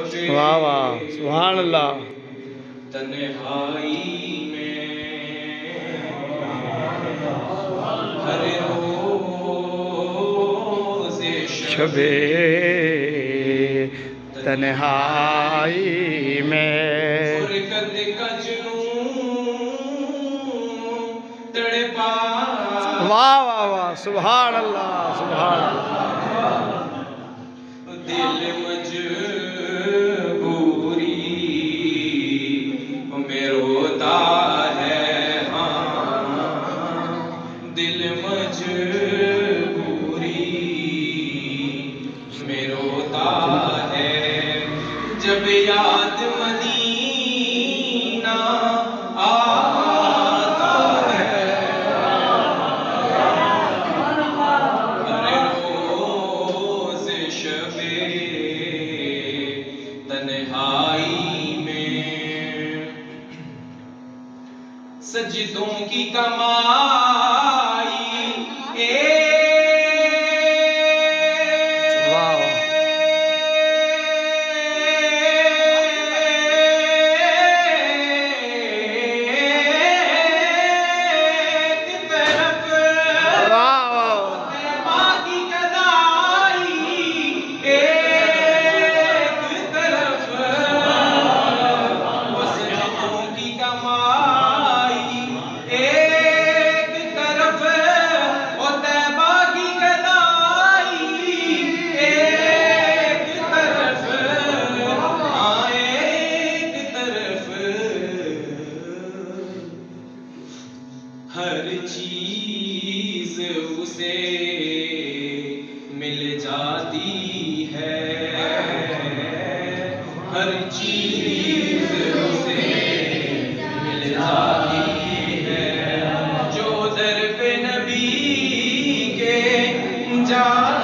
شفیع واہ واہ سبحان اللہ تنہائی میں ہر روز شب تنہائی میں فرقت کا جنون تڑپا واہ واہ واہ سبحان اللہ سبحان اللہ دل مجبوری میں روتا ہے دل مجبوری میں روتا ہے جب یاد مدینہ آتا ہے ہر روز شب تنہائی میں سجدوں کی کمائی ہر چیز اسے مل جاتی ہے ہر چیز اسے مل جاتی ہے جو در پہ نبی کے جا